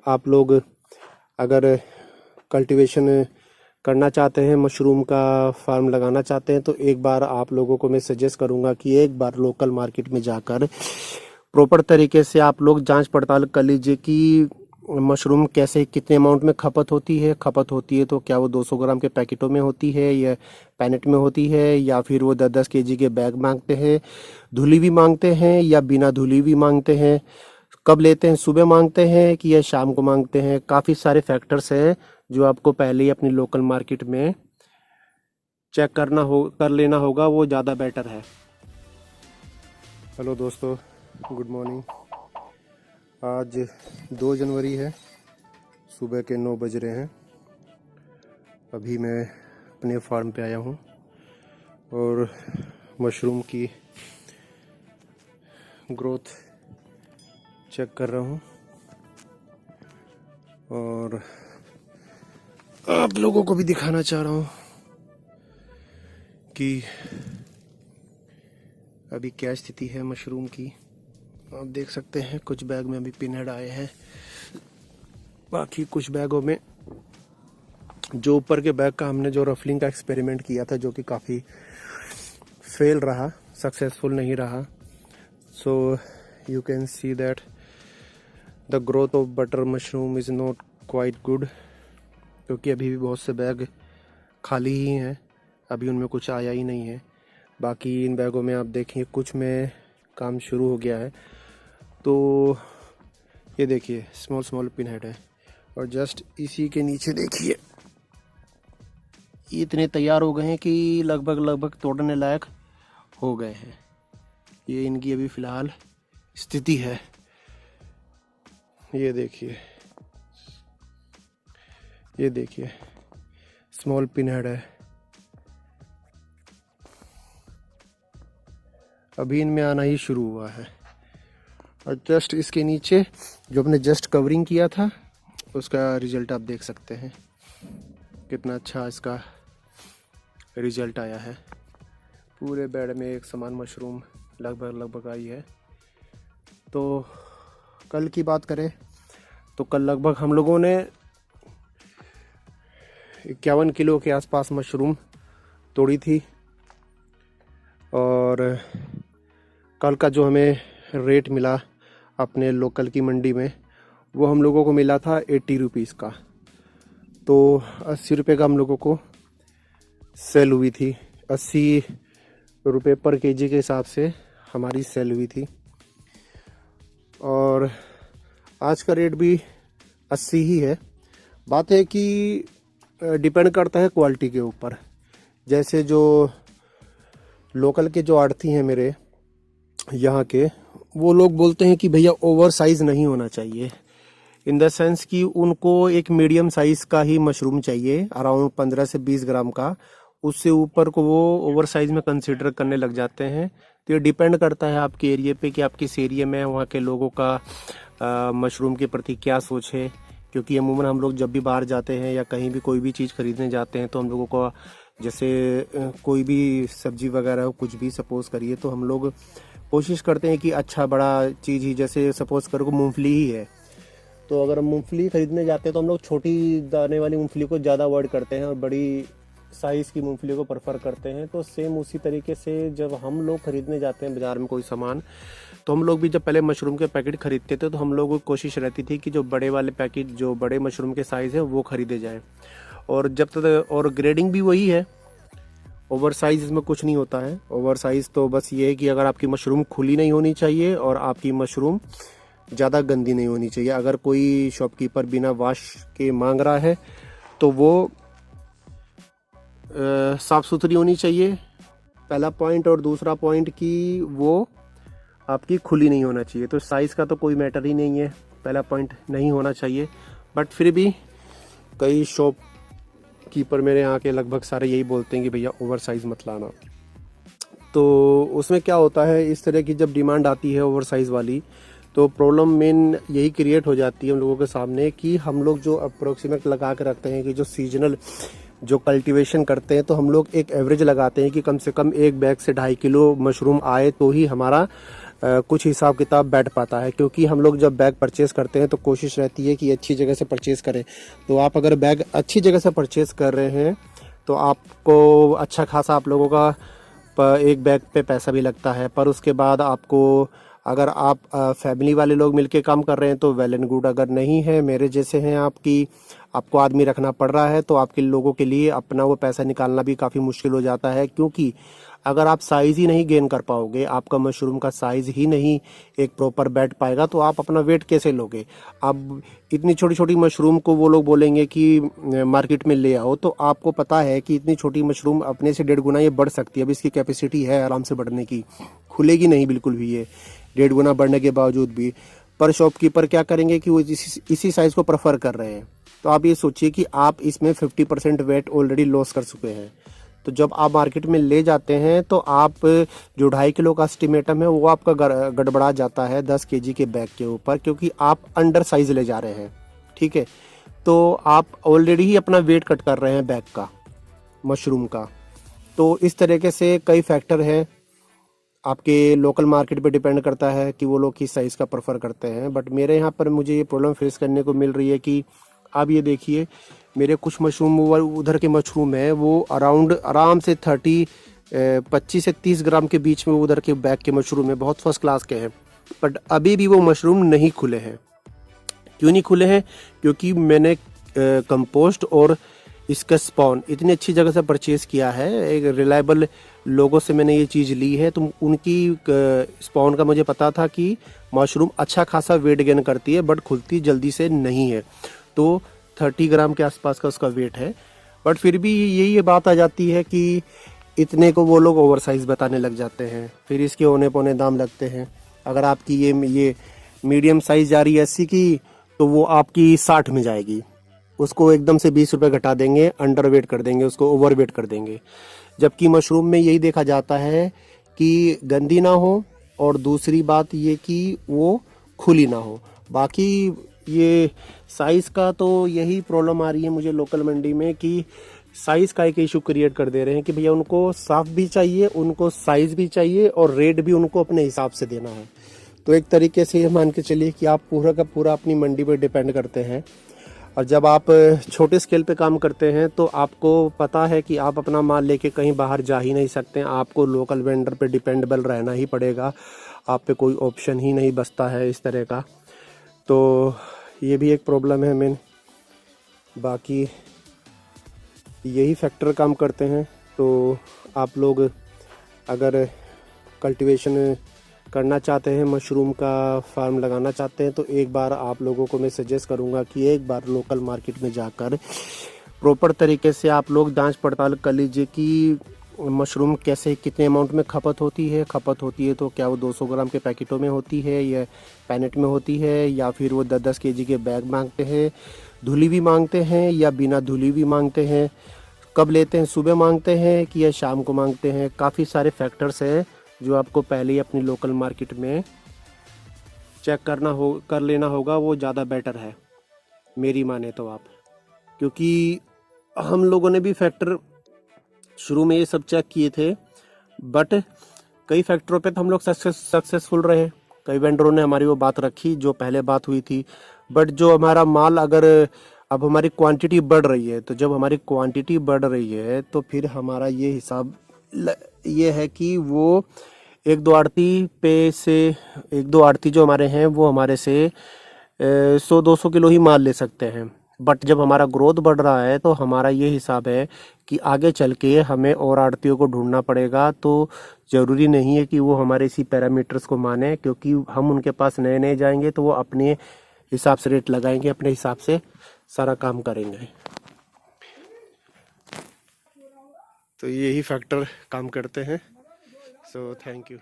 आप लोग अगर कल्टीवेशन करना चाहते हैं, मशरूम का फार्म लगाना चाहते हैं, तो एक बार आप लोगों को मैं सजेस्ट करूंगा कि एक बार लोकल मार्केट में जाकर प्रॉपर तरीके से आप लोग जांच पड़ताल कर लीजिए कि मशरूम कैसे कितने अमाउंट में खपत होती है तो क्या वो 200 ग्राम के पैकेटों में होती है या पैनेट में होती है, या फिर वो 10-10 केजी के बैग मांगते हैं, धुली भी मांगते हैं या बिना धुली भी मांगते हैं, कब लेते हैं, सुबह मांगते हैं कि या शाम को मांगते हैं। काफ़ी सारे फैक्टर्स हैं जो आपको पहले ही अपनी लोकल मार्केट में चेक कर लेना होगा, वो ज़्यादा बेटर है। हेलो दोस्तों, गुड मॉर्निंग। आज 2 जनवरी है, सुबह के 9 बज रहे हैं। अभी मैं अपने फार्म पे आया हूँ और मशरूम की ग्रोथ चेक कर रहा हूँ और आप लोगों को भी दिखाना चाह रहा हूँ कि अभी क्या स्थिति है मशरूम की। आप देख सकते हैं कुछ बैग में अभी पिनहेड आए हैं, बाकी कुछ बैगों में जो ऊपर के बैग का हमने जो रफलिंग का एक्सपेरिमेंट किया था, जो कि काफ़ी फेल रहा, सक्सेसफुल नहीं रहा। So you can see that the growth of butter mushroom is not quite good, क्योंकि अभी भी बहुत से बैग खाली ही हैं, अभी उनमें कुछ आया ही नहीं है। बाकी इन बैगों में आप देखिए कुछ में काम शुरू हो गया है। तो ये देखिए स्मॉल पिनहेड है और जस्ट इसी के नीचे देखिए ये इतने तैयार हो गए हैं कि लगभग तोड़ने लायक हो गए हैं। ये इनकी अभी फ़िलहाल स्थिति है। ये देखिए स्मॉल पिनहेड है, अभी इनमें आना ही शुरू हुआ है। और जस्ट इसके नीचे जो हमने जस्ट कवरिंग किया था उसका रिजल्ट आप देख सकते हैं, कितना अच्छा इसका रिजल्ट आया है। पूरे बेड में एक समान मशरूम लगभग आई है। तो कल की बात करें तो कल लगभग हम लोगों ने 51 किलो के आसपास मशरूम तोड़ी थी और कल का जो हमें रेट मिला अपने लोकल की मंडी में वो हम लोगों को मिला था 80 रुपीज़ का। तो 80 रुपये का हम लोगों को सेल हुई थी, 80 रुपये पर केजी के हिसाब से हमारी सेल हुई थी। और आज का रेट भी 80 ही है। बात है कि डिपेंड करता है क्वालिटी के ऊपर। जैसे जो लोकल के जो आड़ती हैं मेरे यहाँ के, वो लोग बोलते हैं कि भैया ओवर साइज़ नहीं होना चाहिए, इन द सेंस कि उनको एक मीडियम साइज़ का ही मशरूम चाहिए, अराउंड 15 से 20 ग्राम का। उससे ऊपर को वो ओवर साइज़ में कंसिडर करने लग जाते हैं। तो ये डिपेंड करता है आपके एरिया पे कि आप किस एरिया में वहाँ के लोगों का मशरूम के प्रति क्या सोच है। क्योंकि अमूमन हम लोग जब भी बाहर जाते हैं या कहीं भी कोई भी चीज़ खरीदने जाते हैं तो हम लोगों को जैसे कोई भी सब्जी वगैरह कुछ भी सपोज़ करिए तो हम लोग कोशिश करते हैं कि अच्छा बड़ा चीज़ ही, जैसे सपोज़ करो मूंगफली ही है, तो अगर हम मूंगफली खरीदने जाते हैं तो हम लोग छोटी दाने वाली मूंगफली को ज़्यादा अवॉइड करते हैं और बड़ी साइज़ की मूंगफली को प्रेफर करते हैं। तो सेम उसी तरीके से जब हम लोग खरीदने जाते हैं बाज़ार में कोई सामान, तो हम लोग भी जब पहले मशरूम के पैकेट खरीदते थे तो हम लोगों को कोशिश रहती थी कि जो बड़े वाले पैकेट, जो बड़े मशरूम के साइज़ है वो खरीदे जाएँ। और जब तक और ग्रेडिंग भी वही है, ओवर साइज़ इसमें कुछ नहीं होता है। ओवर साइज़ तो बस ये है कि अगर आपकी मशरूम खुली नहीं होनी चाहिए और आपकी मशरूम ज़्यादा गंदी नहीं होनी चाहिए। अगर कोई शॉपकीपर बिना वॉश के मांग रहा है तो वो साफ़ सुथरी होनी चाहिए, पहला पॉइंट। और दूसरा पॉइंट कि वो आपकी खुली नहीं होना चाहिए। तो साइज़ का तो कोई मैटर ही नहीं है, पहला पॉइंट नहीं होना चाहिए। बट फिर भी कई शॉप कीपर मेरे यहाँ के लगभग सारे यही बोलते हैं कि भैया ओवर साइज़ मत लाना। तो उसमें क्या होता है, इस तरह की जब डिमांड आती है ओवर साइज़ वाली, तो प्रॉब्लम मेन यही क्रिएट हो जाती है हम लोगों के सामने कि हम लोग जो अप्रोक्सीमेट लगा के रखते हैं कि जो सीजनल जो कल्टीवेशन करते हैं, तो हम लोग एक एवरेज लगाते हैं कि कम से कम एक बैग से 2.5 किलो मशरूम आए तो ही हमारा कुछ हिसाब किताब बैठ पाता है। क्योंकि हम लोग जब बैग परचेस करते हैं तो कोशिश रहती है कि अच्छी जगह से परचेस करें। तो आप अगर बैग अच्छी जगह से परचेस कर रहे हैं तो आपको अच्छा खासा आप लोगों का एक बैग पे पैसा भी लगता है। पर उसके बाद आपको, अगर आप फैमिली वाले लोग मिलके काम कर रहे हैं तो वेल एंड गुड। अगर नहीं है, मेरे जैसे हैं आपको आदमी रखना पड़ रहा है, तो आपके लोगों के लिए अपना वो पैसा निकालना भी काफ़ी मुश्किल हो जाता है। क्योंकि अगर आप साइज़ ही नहीं गेन कर पाओगे, आपका मशरूम का साइज़ ही नहीं एक प्रॉपर बैठ पाएगा, तो आप अपना वेट कैसे लोगे। अब इतनी छोटी छोटी मशरूम को वो लोग बोलेंगे कि मार्केट में ले आओ, तो आपको पता है कि इतनी छोटी मशरूम अपने से 1.5 गुना ये बढ़ सकती है। अब इसकी कैपेसिटी है आराम से बढ़ने की, खुलेगी नहीं बिल्कुल भी ये 1.5 गुना बढ़ने के बावजूद भी। पर शॉपकीपर क्या करेंगे कि वो इसी साइज़ को प्रेफर कर रहे हैं। तो आप ये सोचिए कि आप इसमें 50% वेट ऑलरेडी लॉस कर चुके हैं। तो जब आप मार्केट में ले जाते हैं तो आप जो 2.5 किलो का एस्टिमेटम है वो आपका गड़बड़ा जाता है 10 केजी के बैग के ऊपर, क्योंकि आप अंडर साइज ले जा रहे हैं। ठीक है, तो आप ऑलरेडी ही अपना वेट कट कर रहे हैं बैग का, मशरूम का। तो इस तरीके से कई फैक्टर हैं। आपके लोकल मार्केट पे डिपेंड करता है कि वो लोग किस साइज़ का प्रेफर करते हैं। बट मेरे यहाँ पर मुझे ये प्रॉब्लम फेस करने को मिल रही है कि आप ये देखिए, मेरे कुछ मशरूम उधर के मशरूम है वो अराउंड आराम से 25 से 30 ग्राम के बीच में उधर के बैग के मशरूम है, बहुत फर्स्ट क्लास के हैं। बट अभी भी वो मशरूम नहीं खुले हैं। क्यों नहीं खुले हैं? क्योंकि मैंने कंपोस्ट और इसका स्पॉन इतनी अच्छी जगह से परचेज़ किया है, एक रिलायबल लोगों से मैंने ये चीज़ ली है। तो उनकी स्पॉन का मुझे पता था कि मशरूम अच्छा खासा वेट गेन करती है, बट खुलती जल्दी से नहीं है। तो 30 ग्राम के आसपास का उसका वेट है। बट फिर भी यही बात आ जाती है कि इतने को वो लोग ओवर साइज़ बताने लग जाते हैं, फिर इसके औने पौने दाम लगते हैं। अगर आपकी ये मीडियम साइज़ जा रही है 80 की, तो वो आपकी 60 में जाएगी। उसको एकदम से 20 रुपये घटा देंगे, अंडर वेट कर देंगे, उसको ओवर वेट कर देंगे। जबकि मशरूम में यही देखा जाता है कि गंदी ना हो, और दूसरी बात ये कि वो खुली ना हो। बाकी ये साइज़ का तो यही प्रॉब्लम आ रही है मुझे लोकल मंडी में कि साइज़ का एक इशू क्रिएट कर दे रहे हैं कि भैया उनको साफ़ भी चाहिए, उनको साइज़ भी चाहिए, और रेट भी उनको अपने हिसाब से देना है। तो एक तरीके से ये मान के चलिए कि आप पूरा का पूरा अपनी मंडी पर डिपेंड करते हैं। और जब आप छोटे स्केल पे काम करते हैं तो आपको पता है कि आप अपना माल लेके कहीं बाहर जा ही नहीं सकते, आपको लोकल वेंडर पे डिपेंडेबल रहना ही पड़ेगा। आप पे कोई ऑप्शन ही नहीं बचता है इस तरह का। तो ये भी एक प्रॉब्लम है मेन। बाकी यही फैक्टर काम करते हैं। तो आप लोग अगर कल्टीवेशन करना चाहते हैं, मशरूम का फार्म लगाना चाहते हैं, तो एक बार आप लोगों को मैं सजेस्ट करूंगा कि एक बार लोकल मार्केट में जाकर प्रॉपर तरीके से आप लोग जांच पड़ताल कर लीजिए कि मशरूम कैसे, कितने अमाउंट में खपत होती है तो क्या वो 200 ग्राम के पैकेटों में होती है या पैनेट में होती है, या फिर वो 10-10 केजी के बैग मांगते हैं, धुली भी मांगते हैं या बिना धुली भी मांगते हैं, कब लेते हैं, सुबह मांगते हैं कि या शाम को मांगते हैं। काफ़ी सारे फैक्टर्स हैं जो आपको पहले ही अपनी लोकल मार्केट में चेक कर लेना होगा, वो ज़्यादा बेटर है मेरी माने तो आप। क्योंकि हम लोगों ने भी फैक्टर शुरू में ये सब चेक किए थे, बट कई फैक्टरों पे तो हम लोग सक्सेसफुल रहे। कई वेंडरों ने हमारी वो बात रखी जो पहले बात हुई थी। बट जो हमारा माल, अगर अब हमारी क्वांटिटी बढ़ रही है, तो जब हमारी क्वांटिटी बढ़ रही है तो फिर हमारा ये हिसाब ये है कि वो एक दो आड़ती जो हमारे हैं वो हमारे से 100-200 किलो ही माल ले सकते हैं। बट जब हमारा ग्रोथ बढ़ रहा है तो हमारा ये हिसाब है कि आगे चल के हमें और आड़तियों को ढूंढना पड़ेगा। तो ज़रूरी नहीं है कि वो हमारे इसी पैरामीटर्स को माने, क्योंकि हम उनके पास नए नए जाएंगे तो वो अपने हिसाब से रेट लगाएंगे, अपने हिसाब से सारा काम करेंगे। तो यही फैक्टर काम करते हैं। So thank you.